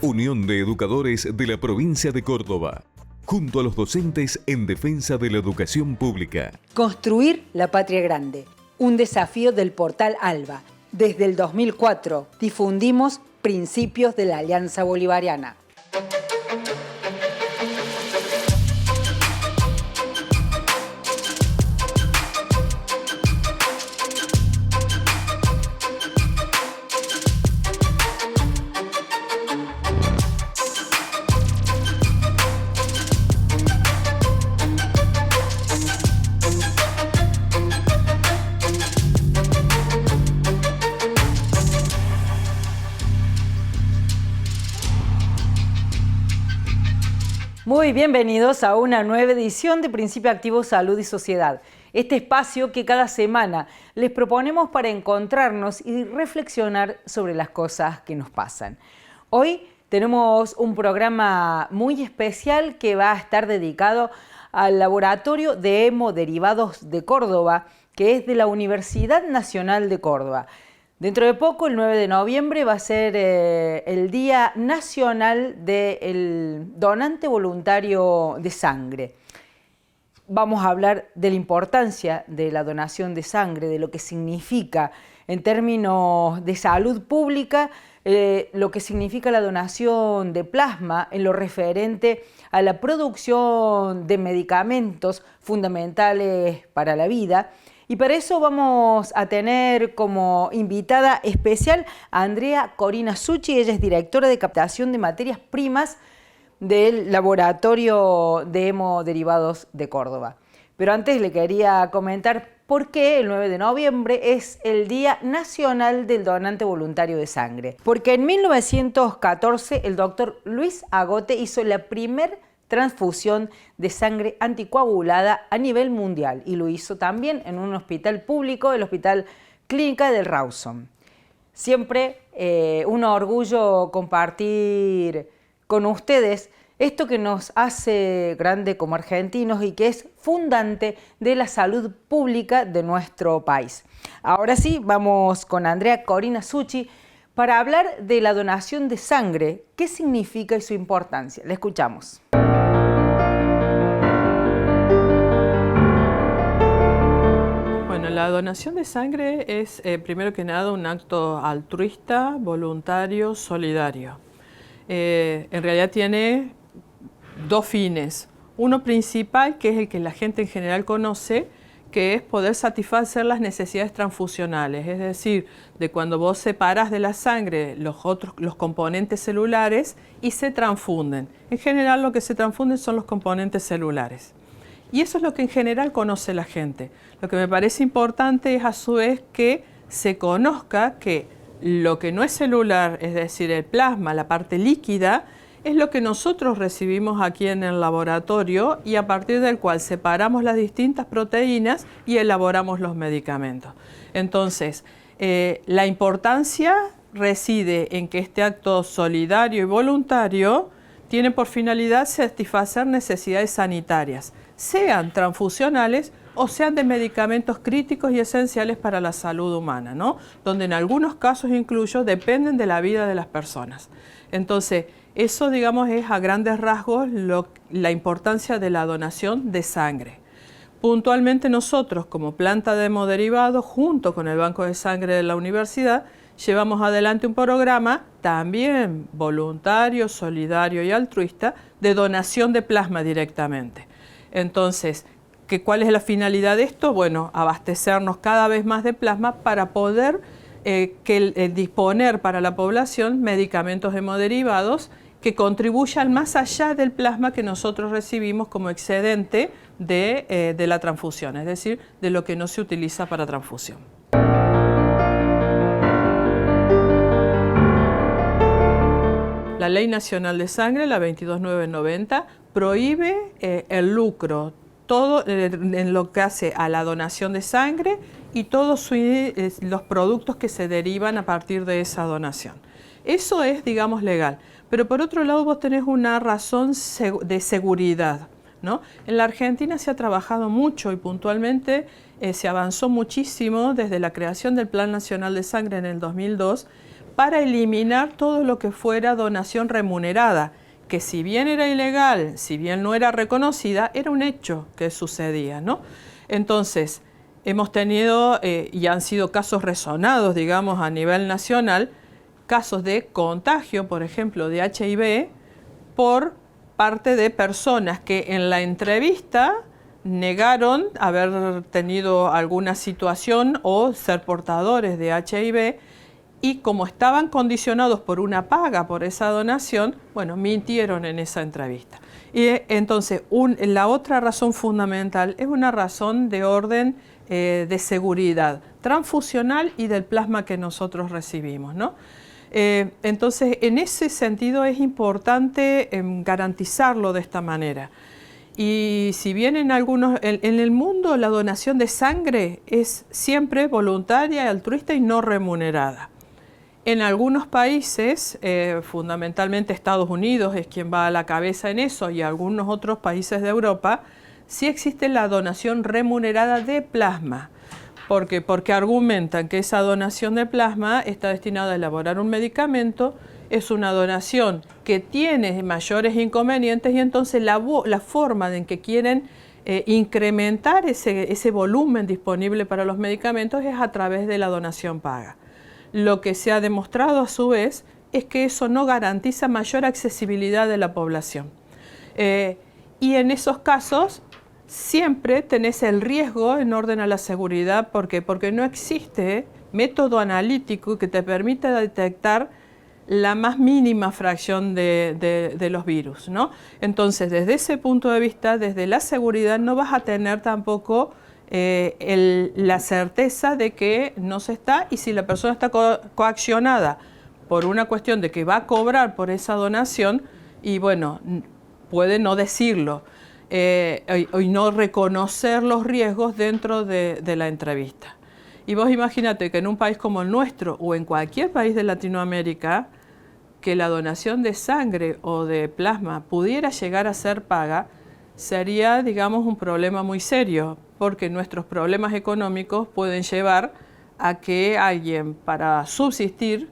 Unión de Educadores de la Provincia de Córdoba, junto a los docentes en defensa de la educación pública. Construir la patria grande, un desafío del portal ALBA. Desde el 2004 difundimos principios de la Alianza Bolivariana. Muy bienvenidos a una nueva edición de Principio Activo Salud y Sociedad. Este espacio que cada semana les proponemos para encontrarnos y reflexionar sobre las cosas que nos pasan. Hoy tenemos un programa muy especial que va a estar dedicado al Laboratorio de Hemoderivados de Córdoba, que es de la Universidad Nacional de Córdoba. Dentro de poco, el 9 de noviembre, va a ser el Día Nacional del Donante Voluntario de Sangre. Vamos a hablar de la importancia de la donación de sangre, de lo que significa en términos de salud pública, lo que significa la donación de plasma en lo referente a la producción de medicamentos fundamentales para la vida. Y para eso vamos a tener como invitada especial a Andrea Corina Succi. Ella es directora de captación de materias primas del Laboratorio de Hemoderivados de Córdoba. Pero antes le quería comentar por qué el 9 de noviembre es el Día Nacional del Donante Voluntario de Sangre. Porque en 1914 el doctor Luis Agote hizo la primera transfusión de sangre anticoagulada a nivel mundial y lo hizo también en un hospital público, el Hospital Clínica del Rawson. Siempre un orgullo compartir con ustedes esto que nos hace grande como argentinos y que es fundante de la salud pública de nuestro país. Ahora sí, vamos con Andrea Corina Succi para hablar de la donación de sangre, qué significa y su importancia. La escuchamos. La donación de sangre es, primero que nada, un acto altruista, voluntario, solidario. En realidad tiene dos fines. Uno principal, que es el que la gente en general conoce, que es poder satisfacer las necesidades transfusionales, es decir, de cuando vos separás de la sangre los componentes celulares y se transfunden. En general lo que se transfunden son los componentes celulares. Y eso es lo que en general conoce la gente. Lo que me parece importante es a su vez que se conozca que lo que no es celular, es decir, el plasma, la parte líquida, es lo que nosotros recibimos aquí en el laboratorio y a partir del cual separamos las distintas proteínas y elaboramos los medicamentos. Entonces, la importancia reside en que este acto solidario y voluntario tiene por finalidad satisfacer necesidades sanitarias, sean transfusionales o sean de medicamentos críticos y esenciales para la salud humana, ¿no? Donde en algunos casos incluso dependen de la vida de las personas. Entonces, eso, digamos, es a grandes rasgos la importancia de la donación de sangre. Puntualmente nosotros, como planta de hemoderivados, junto con el Banco de Sangre de la Universidad, llevamos adelante un programa también voluntario, solidario y altruista de donación de plasma directamente. Entonces, ¿cuál es la finalidad de esto? Bueno, abastecernos cada vez más de plasma para poder disponer para la población medicamentos hemoderivados que contribuyan más allá del plasma que nosotros recibimos como excedente de la transfusión, es decir, de lo que no se utiliza para transfusión. La Ley Nacional de Sangre, la 22990, prohíbe el lucro, todo en lo que hace a la donación de sangre y todos los productos que se derivan a partir de esa donación. Eso es, digamos, legal. Pero por otro lado vos tenés una razón de seguridad, ¿no? En la Argentina se ha trabajado mucho y puntualmente se avanzó muchísimo desde la creación del Plan Nacional de Sangre en el 2002 para eliminar todo lo que fuera donación remunerada, que si bien era ilegal, si bien no era reconocida, era un hecho que sucedía, ¿no? Entonces, hemos tenido, y han sido casos resonados, digamos, a nivel nacional, casos de contagio, por ejemplo, de HIV, por parte de personas que en la entrevista negaron haber tenido alguna situación o ser portadores de HIV, y como estaban condicionados por una paga por esa donación, bueno, mintieron en esa entrevista. Y entonces, la otra razón fundamental es una razón de orden de seguridad transfusional y del plasma que nosotros recibimos, ¿no? Entonces, en ese sentido es importante garantizarlo de esta manera. Y si bien en el mundo la donación de sangre es siempre voluntaria, altruista y no remunerada. En algunos países, fundamentalmente Estados Unidos es quien va a la cabeza en eso, y algunos otros países de Europa, sí existe la donación remunerada de plasma. ¿Por qué? Porque argumentan que esa donación de plasma está destinada a elaborar un medicamento, es una donación que tiene mayores inconvenientes, y entonces la forma en que quieren incrementar ese volumen disponible para los medicamentos es a través de la donación paga. Lo que se ha demostrado a su vez es que eso no garantiza mayor accesibilidad de la población. Y en esos casos siempre tenés el riesgo en orden a la seguridad. ¿Por qué? Porque no existe método analítico que te permita detectar la más mínima fracción de los virus, ¿no? Entonces, desde ese punto de vista, desde la seguridad, no vas a tener tampoco la certeza de que no se está, y si la persona está coaccionada por una cuestión de que va a cobrar por esa donación, y bueno, puede no decirlo y no reconocer los riesgos dentro de la entrevista. Y vos imagínate que en un país como el nuestro o en cualquier país de Latinoamérica, que la donación de sangre o de plasma pudiera llegar a ser paga, sería, digamos, un problema muy serio, porque nuestros problemas económicos pueden llevar a que alguien, para subsistir,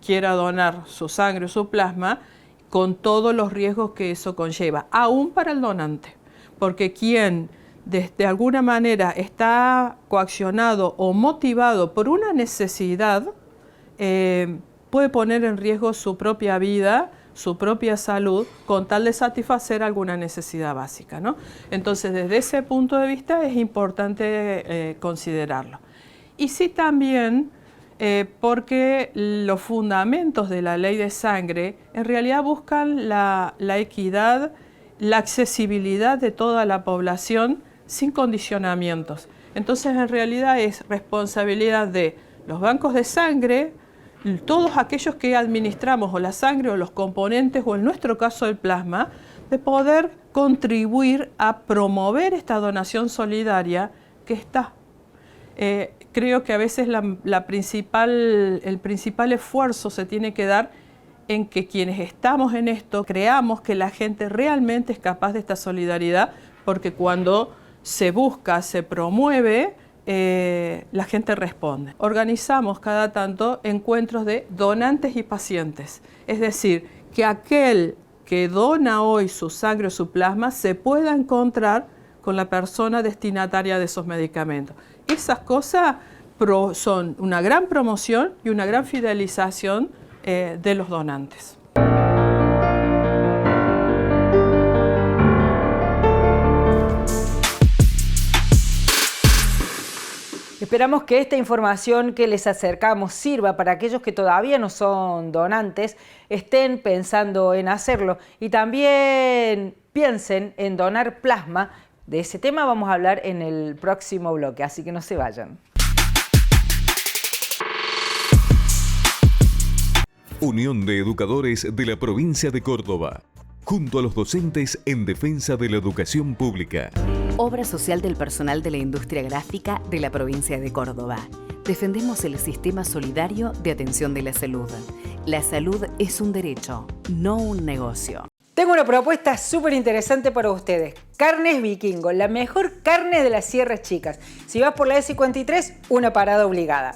quiera donar su sangre o su plasma, con todos los riesgos que eso conlleva, aún para el donante, porque quien de alguna manera está coaccionado o motivado por una necesidad, puede poner en riesgo su propia vida, su propia salud, con tal de satisfacer alguna necesidad básica, ¿no? Entonces, desde ese punto de vista es importante considerarlo. Y sí también porque los fundamentos de la ley de sangre en realidad buscan la equidad, la accesibilidad de toda la población sin condicionamientos. Entonces, en realidad es responsabilidad de los bancos de sangre, todos aquellos que administramos o la sangre o los componentes, o en nuestro caso el plasma, de poder contribuir a promover esta donación solidaria que está. Creo que a veces el principal esfuerzo se tiene que dar en que quienes estamos en esto creamos que la gente realmente es capaz de esta solidaridad, porque cuando se busca, se promueve, la gente responde. Organizamos cada tanto encuentros de donantes y pacientes, es decir, que aquel que dona hoy su sangre o su plasma se pueda encontrar con la persona destinataria de esos medicamentos. Esas cosas son una gran promoción y una gran fidelización de los donantes. Esperamos que esta información que les acercamos sirva para aquellos que todavía no son donantes, estén pensando en hacerlo y también piensen en donar plasma. De ese tema vamos a hablar en el próximo bloque, así que no se vayan. Unión de Educadores de la Provincia de Córdoba, junto a los docentes en defensa de la educación pública. Obra social del personal de la industria gráfica de la provincia de Córdoba. Defendemos el sistema solidario de atención de la salud. La salud es un derecho, no un negocio. Tengo una propuesta súper interesante para ustedes. Carnes Vikingo, la mejor carne de las Sierras Chicas. Si vas por la E53, una parada obligada.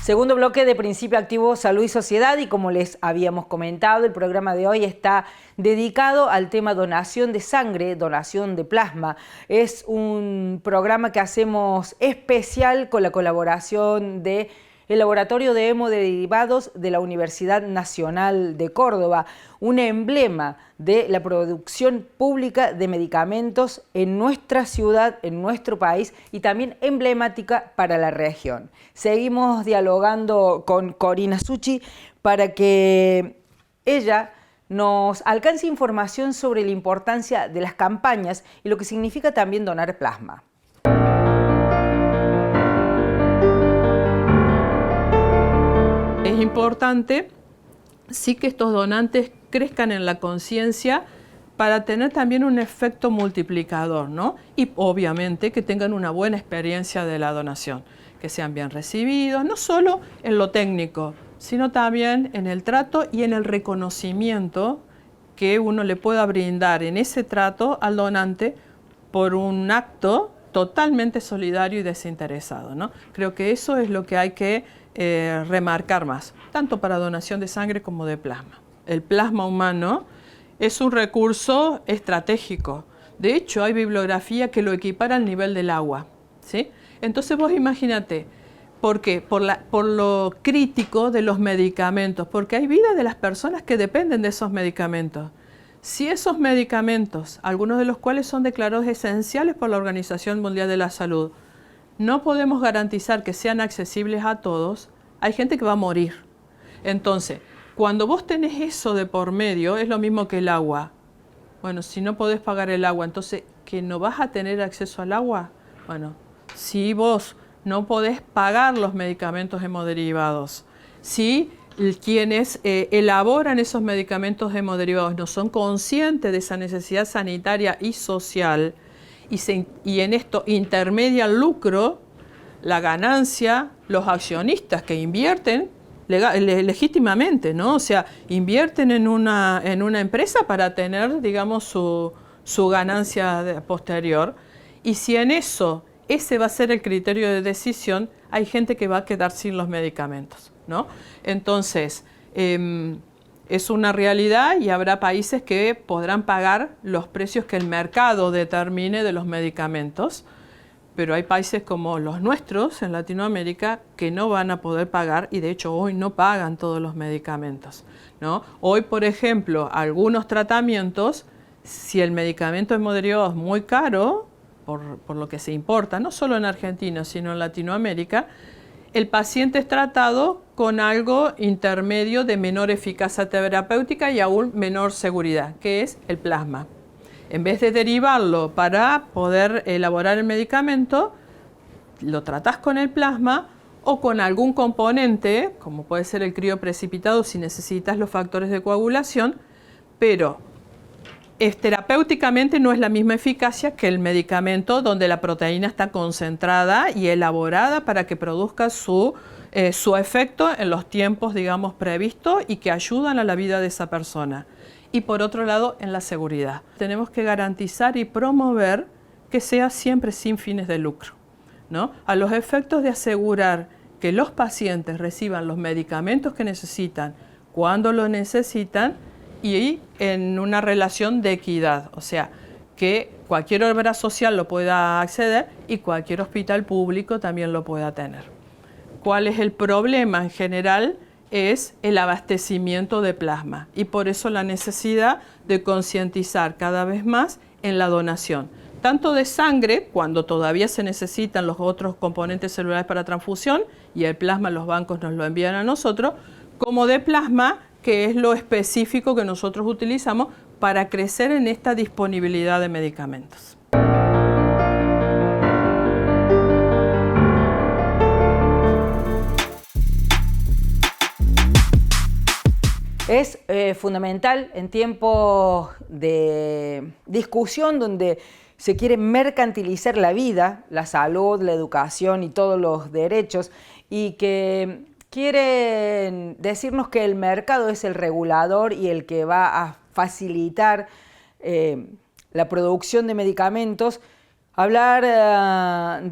Segundo bloque de Principio Activo Salud y Sociedad, y como les habíamos comentado, el programa de hoy está dedicado al tema donación de sangre, donación de plasma. Es un programa que hacemos especial con la colaboración de el Laboratorio de Hemoderivados de la Universidad Nacional de Córdoba, un emblema de la producción pública de medicamentos en nuestra ciudad, en nuestro país, y también emblemática para la región. Seguimos dialogando con Corina Suchi para que ella nos alcance información sobre la importancia de las campañas y lo que significa también donar plasma. Es importante sí que estos donantes crezcan en la conciencia para tener también un efecto multiplicador, ¿no? Y obviamente que tengan una buena experiencia de la donación, que sean bien recibidos, no solo en lo técnico, sino también en el trato y en el reconocimiento que uno le pueda brindar en ese trato al donante por un acto totalmente solidario y desinteresado, ¿no? Creo que eso es lo que hay que remarcar más, tanto para donación de sangre como de plasma. El plasma humano es un recurso estratégico. De hecho, hay bibliografía que lo equipara al nivel del agua, ¿sí? Entonces vos imagínate, ¿por qué? Por lo crítico de los medicamentos, porque hay vida de las personas que dependen de esos medicamentos. Si esos medicamentos, algunos de los cuales son declarados esenciales por la Organización Mundial de la Salud, no podemos garantizar que sean accesibles a todos, hay gente que va a morir. Entonces, cuando vos tenés eso de por medio, es lo mismo que el agua. Bueno, si no podés pagar el agua, entonces, ¿que no vas a tener acceso al agua? Bueno, si vos no podés pagar los medicamentos hemoderivados, si quienes elaboran esos medicamentos hemoderivados no son conscientes de esa necesidad sanitaria y social, y en esto intermedia el lucro, la ganancia, los accionistas que invierten legítimamente, ¿no? O sea, invierten en una empresa para tener, digamos, su ganancia posterior. Y si en eso, ese va a ser el criterio de decisión, hay gente que va a quedar sin los medicamentos, ¿no? Entonces, es una realidad y habrá países que podrán pagar los precios que el mercado determine de los medicamentos, pero hay países como los nuestros en Latinoamérica que no van a poder pagar y de hecho hoy no pagan todos los medicamentos, ¿no? Hoy, por ejemplo, algunos tratamientos, si el medicamento hemoderivados es muy caro, por lo que se importa, no solo en Argentina, sino en Latinoamérica, el paciente es tratado con algo intermedio de menor eficacia terapéutica y aún menor seguridad, que es el plasma. En vez de derivarlo para poder elaborar el medicamento, lo tratás con el plasma o con algún componente, como puede ser el crioprecipitado si necesitas los factores de coagulación, pero terapéuticamente no es la misma eficacia que el medicamento donde la proteína está concentrada y elaborada para que produzca su efecto en los tiempos, digamos, previstos y que ayudan a la vida de esa persona. Y por otro lado, en la seguridad. Tenemos que garantizar y promover que sea siempre sin fines de lucro, ¿no? A los efectos de asegurar que los pacientes reciban los medicamentos que necesitan, cuando lo necesitan, y en una relación de equidad, o sea, que cualquier obra social lo pueda acceder y cualquier hospital público también lo pueda tener. ¿Cuál es el problema en general? Es el abastecimiento de plasma y por eso la necesidad de concientizar cada vez más en la donación, tanto de sangre, cuando todavía se necesitan los otros componentes celulares para transfusión y el plasma los bancos nos lo envían a nosotros, como de plasma, que es lo específico que nosotros utilizamos para crecer en esta disponibilidad de medicamentos. Es fundamental en tiempos de discusión donde se quiere mercantilizar la vida, la salud, la educación y todos los derechos, y que quieren decirnos que el mercado es el regulador y el que va a facilitar la producción de medicamentos. Hablar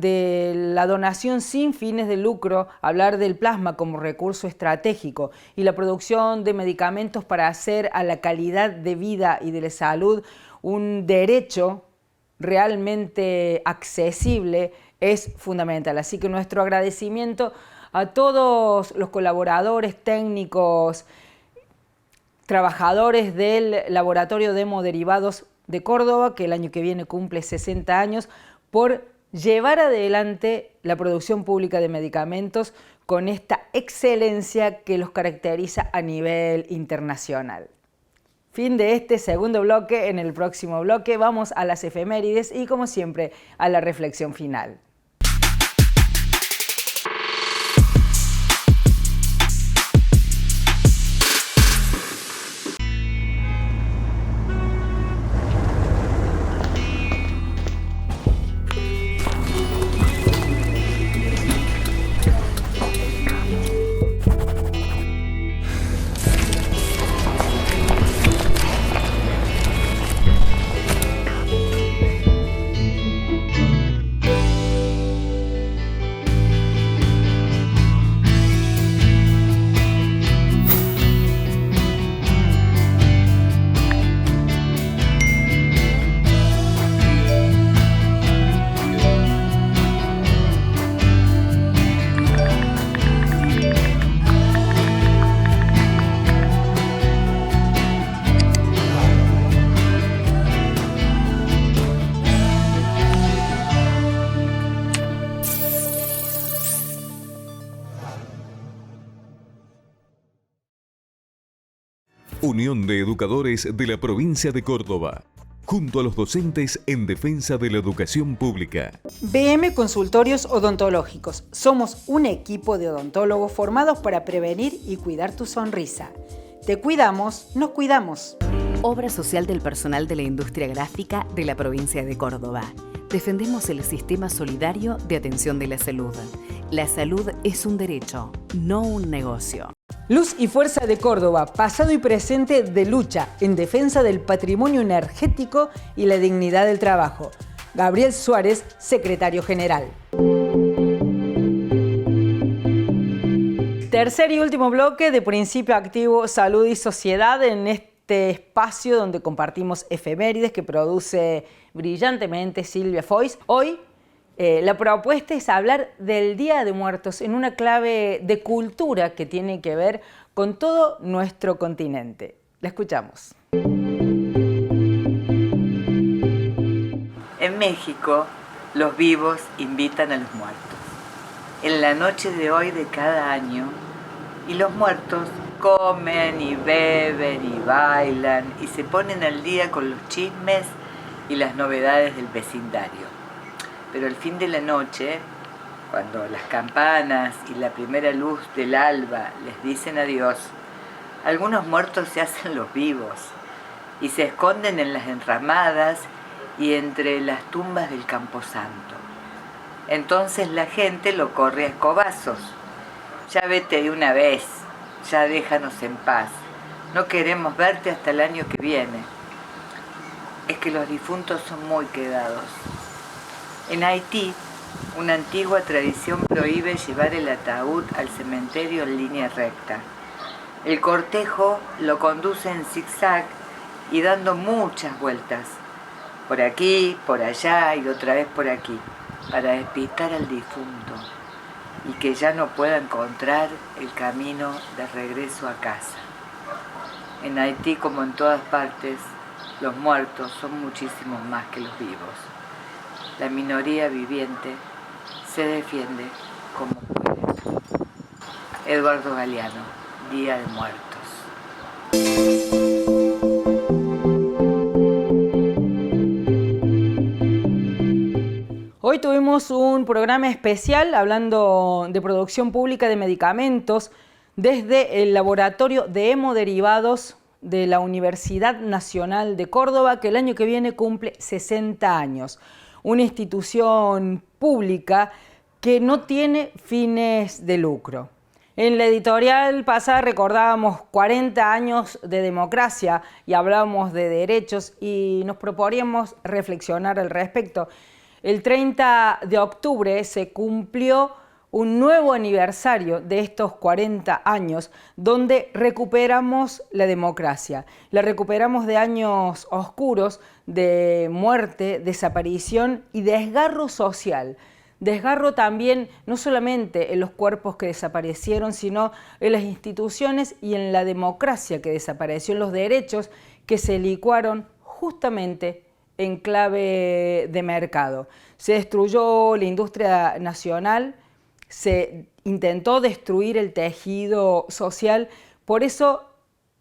de la donación sin fines de lucro, hablar del plasma como recurso estratégico y la producción de medicamentos para hacer a la calidad de vida y de la salud un derecho realmente accesible es fundamental. Así que nuestro agradecimiento a todos los colaboradores técnicos, trabajadores del Laboratorio de Hemoderivados de Córdoba, que el año que viene cumple 60 años, por llevar adelante la producción pública de medicamentos con esta excelencia que los caracteriza a nivel internacional. Fin de este segundo bloque. En el próximo bloque vamos a las efemérides y, como siempre, a la reflexión final. Unión de Educadores de la Provincia de Córdoba, junto a los docentes en defensa de la educación pública. BM Consultorios Odontológicos. Somos un equipo de odontólogos formados para prevenir y cuidar tu sonrisa. Te cuidamos, nos cuidamos. Obra social del personal de la industria gráfica de la provincia de Córdoba. Defendemos el sistema solidario de atención de la salud. La salud es un derecho, no un negocio. Luz y Fuerza de Córdoba, pasado y presente de lucha en defensa del patrimonio energético y la dignidad del trabajo. Gabriel Suárez, secretario general. Tercer y último bloque de Principio Activo Salud y Sociedad en este espacio donde compartimos efemérides que produce brillantemente Silvia Foix. Hoy la propuesta es hablar del Día de Muertos en una clave de cultura que tiene que ver con todo nuestro continente. La escuchamos. En México, los vivos invitan a los muertos. En la noche de hoy de cada año, y los muertos comen y beben y bailan y se ponen al día con los chismes y las novedades del vecindario. Pero al fin de la noche, cuando las campanas y la primera luz del alba les dicen adiós, algunos muertos se hacen los vivos y se esconden en las enramadas y entre las tumbas del camposanto. Entonces la gente lo corre a escobazos. Ya vete de una vez, ya déjanos en paz. No queremos verte hasta el año que viene. Es que los difuntos son muy quedados. En Haití, una antigua tradición prohíbe llevar el ataúd al cementerio en línea recta. El cortejo lo conduce en zigzag y dando muchas vueltas, por aquí, por allá y otra vez por aquí, para despistar al difunto y que ya no pueda encontrar el camino de regreso a casa. En Haití, como en todas partes, los muertos son muchísimos más que los vivos. La minoría viviente se defiende como puede. Eduardo Galeano, Día de Muertos. Hoy tuvimos un programa especial hablando de producción pública de medicamentos desde el Laboratorio de Hemoderivados de la Universidad Nacional de Córdoba, que el año que viene cumple 60 años. Una institución pública que no tiene fines de lucro. En la editorial pasada recordábamos 40 años de democracia y hablábamos de derechos y nos proponíamos reflexionar al respecto. El 30 de octubre se cumplió un nuevo aniversario de estos 40 años donde recuperamos la democracia. La recuperamos de años oscuros, de muerte, desaparición y desgarro social. Desgarro también no solamente en los cuerpos que desaparecieron, sino en las instituciones y en la democracia que desapareció, en los derechos que se licuaron justamente en clave de mercado. Se destruyó la industria nacional, se intentó destruir el tejido social, por eso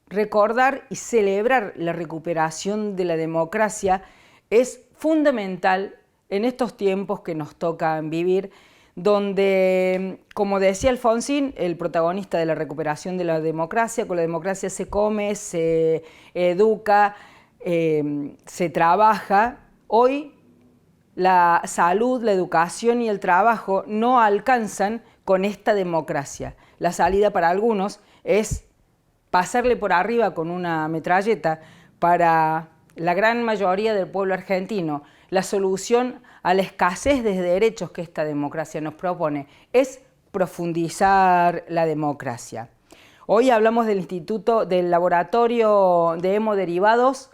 recordar y celebrar la recuperación de la democracia es fundamental en estos tiempos que nos tocan vivir, donde, como decía Alfonsín, el protagonista de la recuperación de la democracia, con la democracia se come, se educa, se trabaja. Hoy la salud, la educación y el trabajo no alcanzan con esta democracia. La salida para algunos es pasarle por arriba con una metralleta. Para la gran mayoría del pueblo argentino, la solución a la escasez de derechos que esta democracia nos propone es profundizar la democracia. Hoy hablamos del Laboratorio de Hemoderivados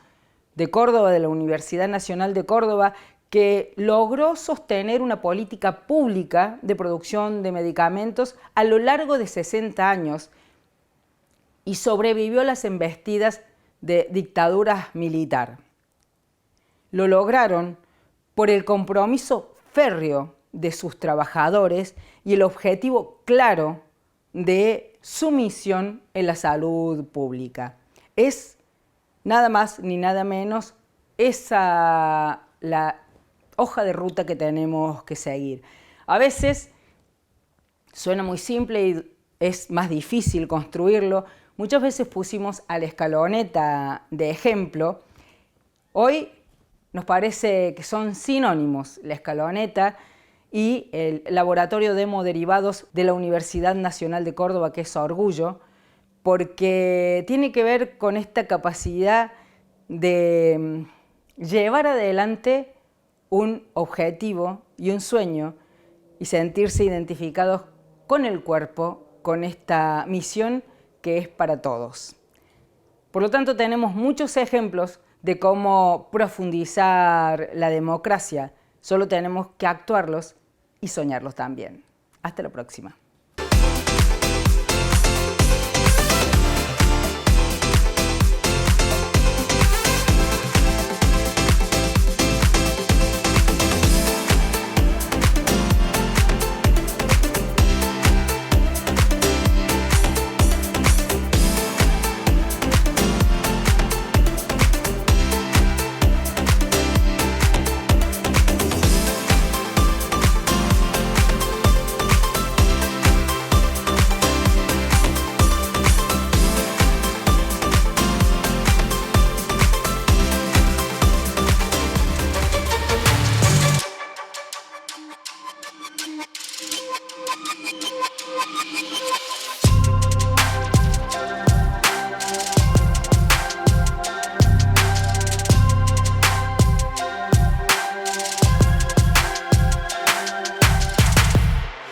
de Córdoba, de la Universidad Nacional de Córdoba, que logró sostener una política pública de producción de medicamentos a lo largo de 60 años y sobrevivió a las embestidas de dictaduras militar. Lo lograron por el compromiso férreo de sus trabajadores y el objetivo claro de su misión en la salud pública. Es nada más ni nada menos esa la hoja de ruta que tenemos que seguir. A veces suena muy simple y es más difícil construirlo. Muchas veces pusimos a la escaloneta de ejemplo. Hoy nos parece que son sinónimos la escaloneta y el Laboratorio de Hemoderivados de la Universidad Nacional de Córdoba, que es orgullo, porque tiene que ver con esta capacidad de llevar adelante un objetivo y un sueño y sentirse identificados con el cuerpo, con esta misión que es para todos. Por lo tanto, tenemos muchos ejemplos de cómo profundizar la democracia. Solo tenemos que actuarlos y soñarlos también. Hasta la próxima.